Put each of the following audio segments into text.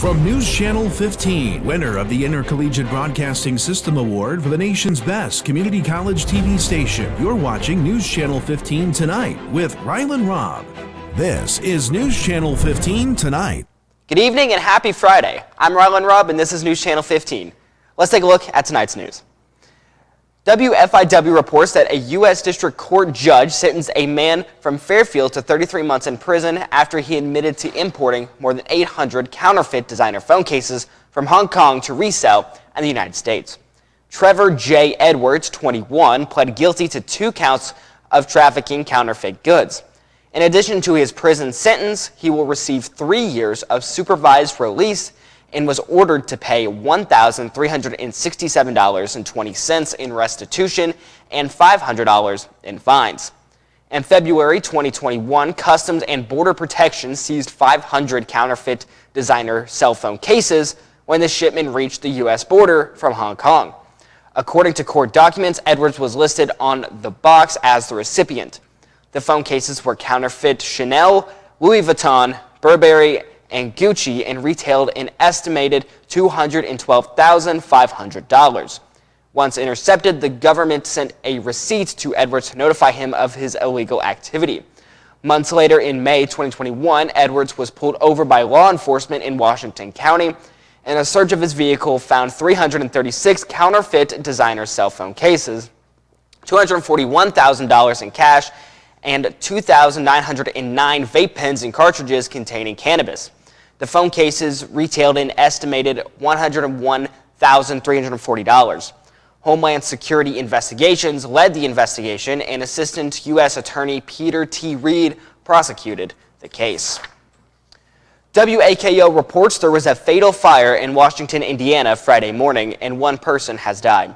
From News Channel 15, winner of the Intercollegiate Broadcasting System Award for the nation's best community college TV station, you're watching News Channel 15 Tonight with Rylan Robb. This is News Channel 15 Tonight. Good evening and happy Friday. I'm Rylan Robb and this is News Channel 15. Let's take a look at tonight's news. WFIW reports that a U.S. District Court judge sentenced a man from Fairfield to 33 months in prison after he admitted to importing more than 800 counterfeit designer phone cases from Hong Kong to resell in the United States. Trevor J. Edwards, 21, pled guilty to 2 counts of trafficking counterfeit goods. In addition to his prison sentence, he will receive 3 years of supervised release and was ordered to pay $1,367.20 in restitution and $500 in fines. In February 2021, Customs and Border Protection seized 500 counterfeit designer cell phone cases when the shipment reached the U.S. border from Hong Kong. According to court documents, Edwards was listed on the box as the recipient. The phone cases were counterfeit Chanel, Louis Vuitton, Burberry, and Gucci and retailed an estimated $212,500. Once intercepted, the government sent a receipt to Edwards to notify him of his illegal activity. Months later, in May 2021, Edwards was pulled over by law enforcement in Washington County, and a search of his vehicle found 336 counterfeit designer cell phone cases, $241,000 in cash, and 2,909 vape pens and cartridges containing cannabis. The phone cases retailed an estimated $101,340. Homeland Security Investigations led the investigation, and Assistant U.S. Attorney Peter T. Reed prosecuted the case. WAKO reports there was a fatal fire in Washington, Indiana Friday morning, and 1 person has died.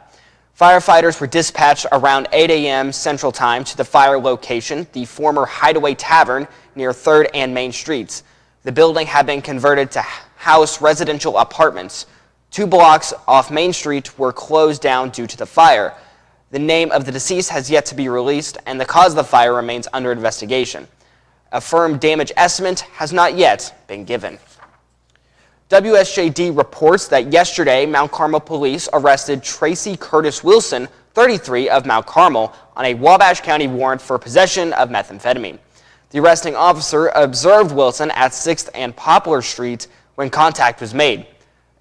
Firefighters were dispatched around 8 a.m. Central Time to the fire location, the former Hideaway Tavern near 3rd and Main Streets. The building had been converted to house residential apartments. 2 blocks off Main Street were closed down due to the fire. The name of the deceased has yet to be released, and the cause of the fire remains under investigation. A firm damage estimate has not yet been given. WSJD reports that yesterday, Mount Carmel police arrested Tracy Curtis Wilson, 33, of Mount Carmel, on a Wabash County warrant for possession of methamphetamine. The arresting officer observed Wilson at 6th and Poplar Street when contact was made.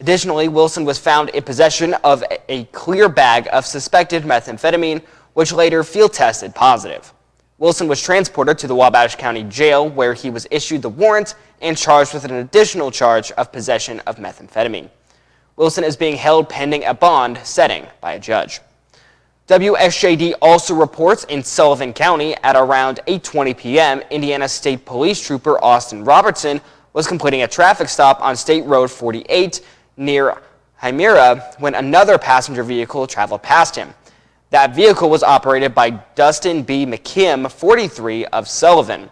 Additionally, Wilson was found in possession of a clear bag of suspected methamphetamine, which later field tested positive. Wilson was transported to the Wabash County Jail, where he was issued the warrant and charged with an additional charge of possession of methamphetamine. Wilson is being held pending a bond setting by a judge. WSJD also reports in Sullivan County at around 8:20 p.m., Indiana State Police Trooper Austin Robertson was completing a traffic stop on State Road 48 near Hymera when another passenger vehicle traveled past him. That vehicle was operated by Dustin B. McKim, 43, of Sullivan.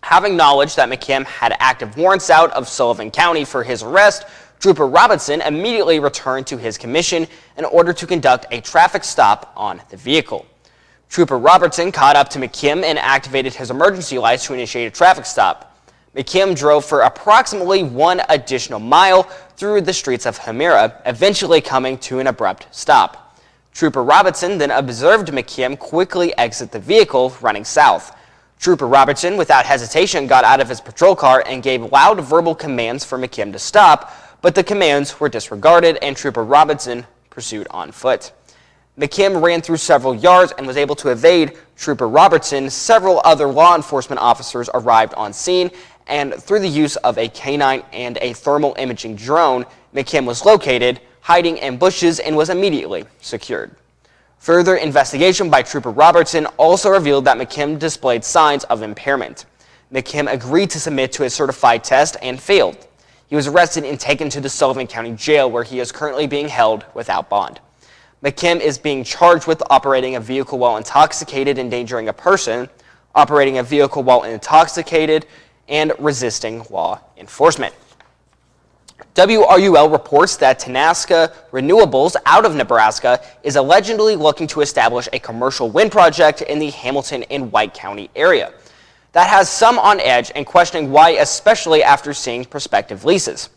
Having knowledge that McKim had active warrants out of Sullivan County for his arrest, Trooper Robinson immediately returned to his commission in order to conduct a traffic stop on the vehicle. Trooper Robertson caught up to McKim and activated his emergency lights to initiate a traffic stop. McKim drove for approximately 1 additional mile through the streets of Hymera, eventually coming to an abrupt stop. Trooper Robertson then observed McKim quickly exit the vehicle, running south. Trooper Robertson, without hesitation, got out of his patrol car and gave loud verbal commands for McKim to stop, but the commands were disregarded and Trooper Robertson pursued on foot. McKim ran through several yards and was able to evade Trooper Robertson. Several other law enforcement officers arrived on scene, and through the use of a canine and a thermal imaging drone, McKim was located, hiding in bushes, and was immediately secured. Further investigation by Trooper Robertson also revealed that McKim displayed signs of impairment. McKim agreed to submit to a certified test and failed. He was arrested and taken to the Sullivan County Jail, where he is currently being held without bond. McKim is being charged with operating a vehicle while intoxicated, endangering a person, operating a vehicle while intoxicated, and resisting law enforcement. WRUL reports that Tenaska Renewables out of Nebraska is allegedly looking to establish a commercial wind project in the Hamilton and White County area. That has some on edge and questioning why, especially after seeing prospective leases.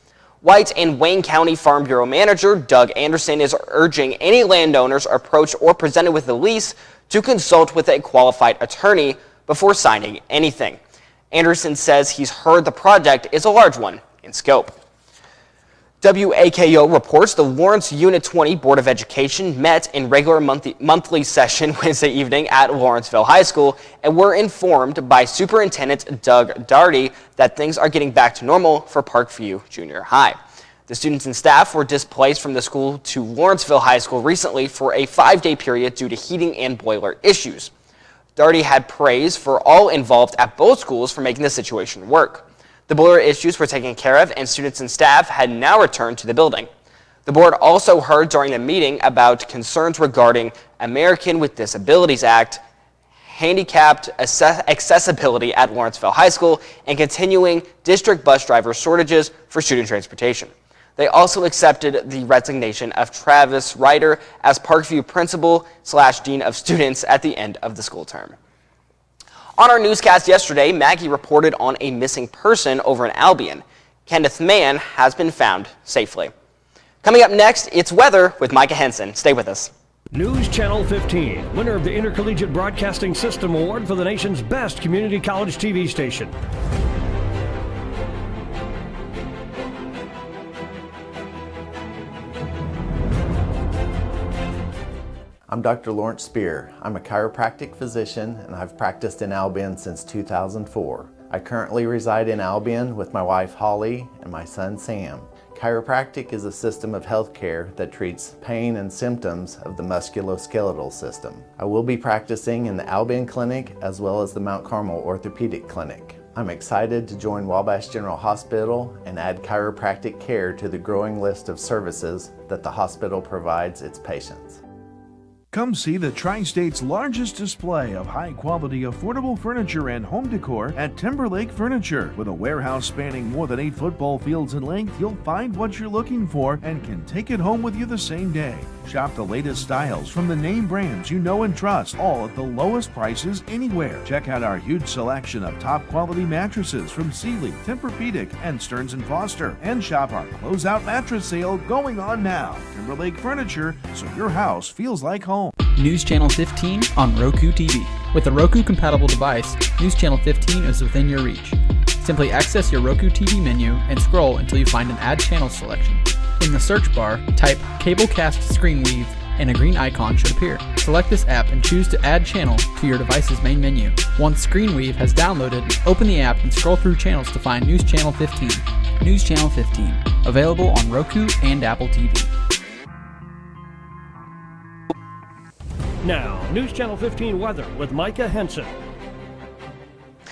White and Wayne County Farm Bureau Manager Doug Anderson is urging any landowners approached or presented with a lease to consult with a qualified attorney before signing anything. Anderson says he's heard the project is a large one in scope. WAKO reports the Lawrence Unit 20 Board of Education met in regular monthly session Wednesday evening at Lawrenceville High School and were informed by Superintendent Doug Daugherty that things are getting back to normal for Parkview Junior High. The students and staff were displaced from the school to Lawrenceville High School recently for a 5-day period due to heating and boiler issues. Daugherty had praise for all involved at both schools for making the situation work. The boiler issues were taken care of and students and staff had now returned to the building. The board also heard during the meeting about concerns regarding American with Disabilities Act, handicapped accessibility at Lawrenceville High School, and continuing district bus driver shortages for student transportation. They also accepted the resignation of Travis Ryder as Parkview Principal/Dean of Students at the end of the school term. On our newscast yesterday, Maggie reported on a missing person over in Albion. Kenneth Mann has been found safely. Coming up next, it's weather with Micah Henson. Stay with us. News Channel 15, winner of the Intercollegiate Broadcasting System Award for the nation's best community college TV station. I'm Dr. Lawrence Spear. I'm a chiropractic physician and I've practiced in Albion since 2004. I currently reside in Albion with my wife Holly and my son Sam. Chiropractic is a system of healthcare that treats pain and symptoms of the musculoskeletal system. I will be practicing in the Albion Clinic as well as the Mount Carmel Orthopedic Clinic. I'm excited to join Wabash General Hospital and add chiropractic care to the growing list of services that the hospital provides its patients. Come see the Tri-State's largest display of high-quality, affordable furniture and home decor at Timberlake Furniture. With a warehouse spanning more than 8 football fields in length, you'll find what you're looking for and can take it home with you the same day. Shop the latest styles from the name brands you know and trust, all at the lowest prices anywhere. Check out our huge selection of top-quality mattresses from Sealy, Tempur-Pedic, and Stearns & Foster. And shop our closeout mattress sale going on now. Timberlake Furniture, so your house feels like home. News Channel 15 on Roku TV. With a Roku-compatible device, News Channel 15 is within your reach. Simply access your Roku TV menu and scroll until you find an Add Channel selection. In the search bar, type Cablecast Screenweave and a green icon should appear. Select this app and choose to add channel to your device's main menu. Once Screenweave has downloaded, open the app and scroll through channels to find News Channel 15. News Channel 15, available on Roku and Apple TV. Now, News Channel 15 weather with Micah Henson.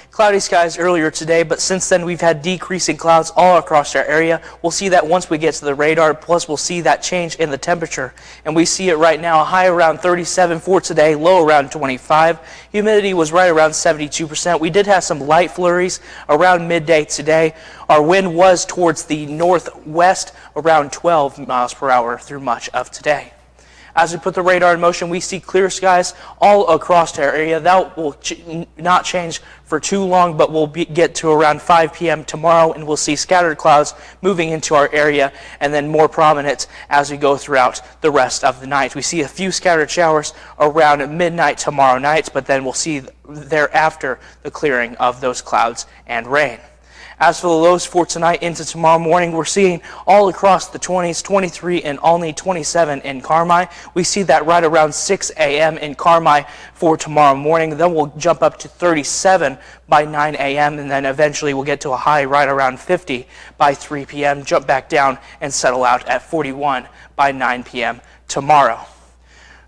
Cloudy skies earlier today, but since then we've had decreasing clouds all across our area. We'll see that once we get to the radar, plus we'll see that change in the temperature. And we see it right now, a high around 37 for today, low around 25. Humidity was right around 72%. We did have some light flurries around midday today. Our wind was towards the northwest, around 12 miles per hour through much of today. As we put the radar in motion, we see clear skies all across our area. That will not change for too long, but we'll get to around 5 p.m. tomorrow, and we'll see scattered clouds moving into our area and then more prominent as we go throughout the rest of the night. We see a few scattered showers around midnight tomorrow night, but then we'll see thereafter the clearing of those clouds and rain. As for the lows for tonight into tomorrow morning, we're seeing all across the 20s, 23 and only 27 in Carmi. We see that right around 6 a.m. in Carmi for tomorrow morning. Then we'll jump up to 37 by 9 a.m. and then eventually we'll get to a high right around 50 by 3 p.m., jump back down and settle out at 41 by 9 p.m. tomorrow.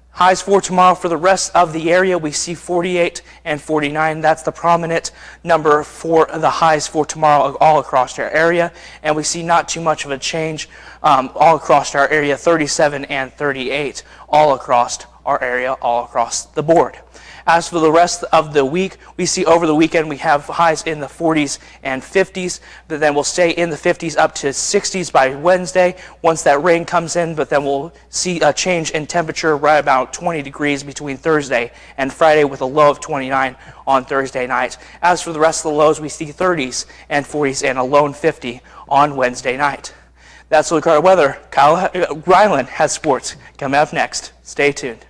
Highs for tomorrow for the rest of the area, we see 48 and 49. That's the prominent number for the highs for tomorrow all across our area. And we see not too much of a change all across our area, 37 and 38 all across our area, all across the board. As for the rest of the week, we see over the weekend we have highs in the 40s and 50s, but then we'll stay in the 50s up to 60s by Wednesday once that rain comes in, but then we'll see a change in temperature right about 20 degrees between Thursday and Friday with a low of 29 on Thursday night. As for the rest of the lows, we see 30s and 40s and a lone 50 on Wednesday night. That's a look at our weather. Ryland has sports coming up next. Stay tuned.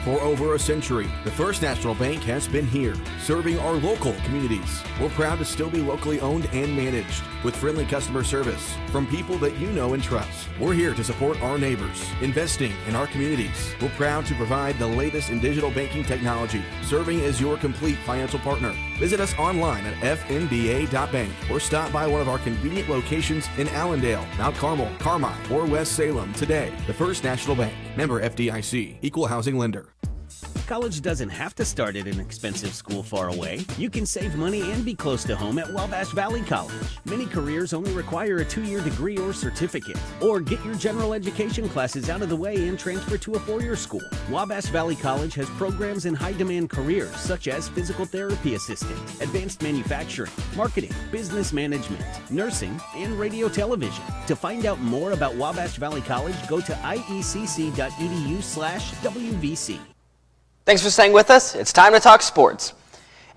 For over a century, the First National Bank has been here, serving our local communities. We're proud to still be locally owned and managed, with friendly customer service from people that you know and trust. We're here to support our neighbors, investing in our communities. We're proud to provide the latest in digital banking technology, serving as your complete financial partner. Visit us online at fnba.bank or stop by one of our convenient locations in Allendale, Mount Carmel, Carmine, or West Salem today. The First National Bank, member FDIC, equal housing lender. College doesn't have to start at an expensive school far away. You can save money and be close to home at Wabash Valley College. Many careers only require a 2-year degree or certificate. Or get your general education classes out of the way and transfer to a 4-year school. Wabash Valley College has programs in high-demand careers such as physical therapy assistant, advanced manufacturing, marketing, business management, nursing, and radio television. To find out more about Wabash Valley College, go to iecc.edu/WVC. Thanks for staying with us. It's time to talk sports.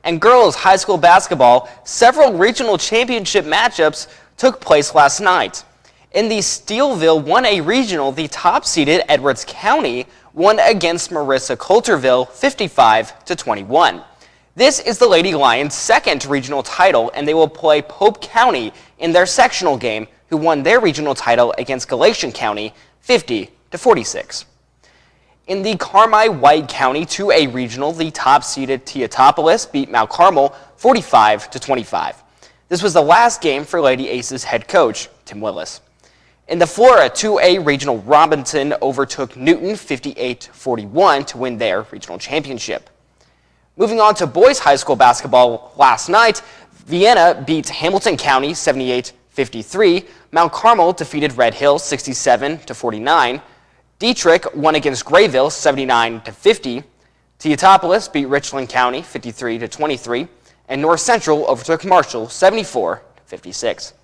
And girls high school basketball, several regional championship matchups took place last night. In the Steelville 1A regional, the top-seeded Edwards County won against Marissa Coulterville 55-21. This is the Lady Lions' second regional title, and they will play Pope County in their sectional game, who won their regional title against Galatian County 50-46. In the Carmi-White County 2A regional, the top-seeded Teotopolis beat Mount Carmel 45-25. This was the last game for Lady Aces head coach Tim Willis. In the Flora 2A regional, Robinson overtook Newton 58-41 to win their regional championship. Moving on to boys high school basketball last night, Vienna beat Hamilton County 78-53. Mount Carmel defeated Red Hill 67-49. Dietrich won against Grayville 79-50. Teotopolis beat Richland County 53-23. And North Central overtook Marshall 74-56.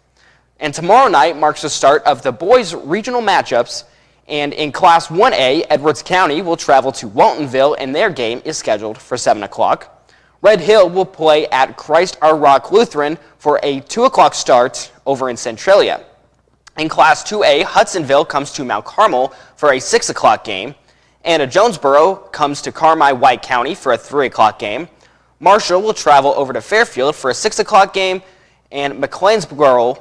And tomorrow night marks the start of the boys' regional matchups. And in Class 1A, Edwards County will travel to Waltonville, and their game is scheduled for 7 o'clock. Red Hill will play at Christ Our Rock Lutheran for a 2 o'clock start over in Centralia. In Class 2A, Hudsonville comes to Mount Carmel for a 6 o'clock game. And Jonesboro comes to Carmi-White County for a 3 o'clock game. Marshall will travel over to Fairfield for a 6 o'clock game. And McLeansboro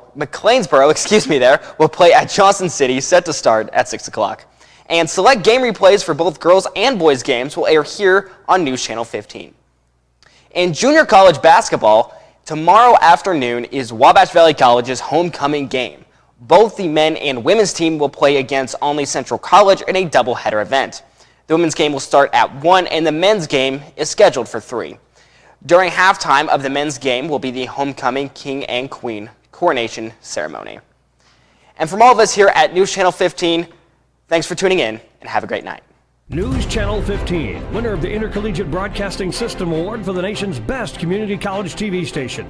will play at Johnson City, set to start at 6 o'clock. And select game replays for both girls and boys games will air here on News Channel 15. In junior college basketball, tomorrow afternoon is Wabash Valley College's homecoming game. Both the men and women's team will play against Olney Central College in a doubleheader event. The women's game will start at 1 and the men's game is scheduled for 3. During halftime of the men's game will be the homecoming king and queen coronation ceremony. And from all of us here at News Channel 15, thanks for tuning in and have a great night. News Channel 15, winner of the Intercollegiate Broadcasting System Award for the nation's best community college TV station.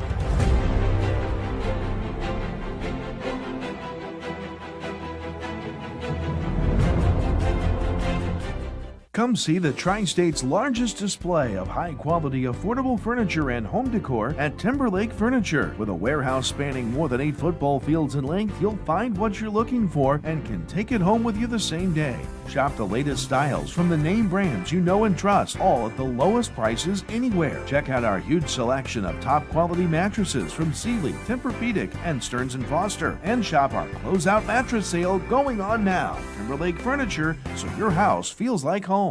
Come see the Tri-State's largest display of high-quality, affordable furniture and home decor at Timberlake Furniture. With a warehouse spanning more than 8 football fields in length, you'll find what you're looking for and can take it home with you the same day. Shop the latest styles from the name brands you know and trust, all at the lowest prices anywhere. Check out our huge selection of top-quality mattresses from Sealy, Tempur-Pedic, and Stearns & Foster. And shop our closeout mattress sale going on now. Timberlake Furniture, so your house feels like home.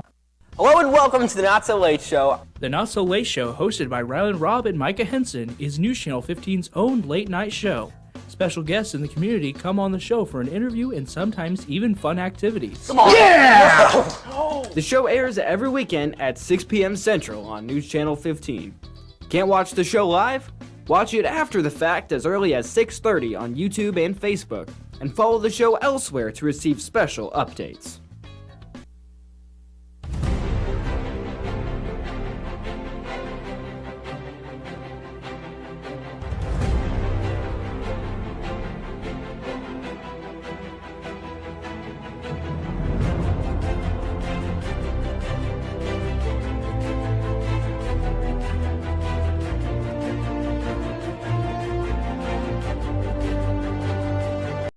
Hello and welcome to the Not So Late Show. The Not So Late Show, hosted by Ryland Robb and Micah Henson, is News Channel 15's own late-night show. Special guests in the community come on the show for an interview and sometimes even fun activities. Come on. Yeah! The show airs every weekend at 6 p.m. Central on News Channel 15. Can't watch the show live? Watch it after the fact as early as 6:30 on YouTube and Facebook. And follow the show elsewhere to receive special updates.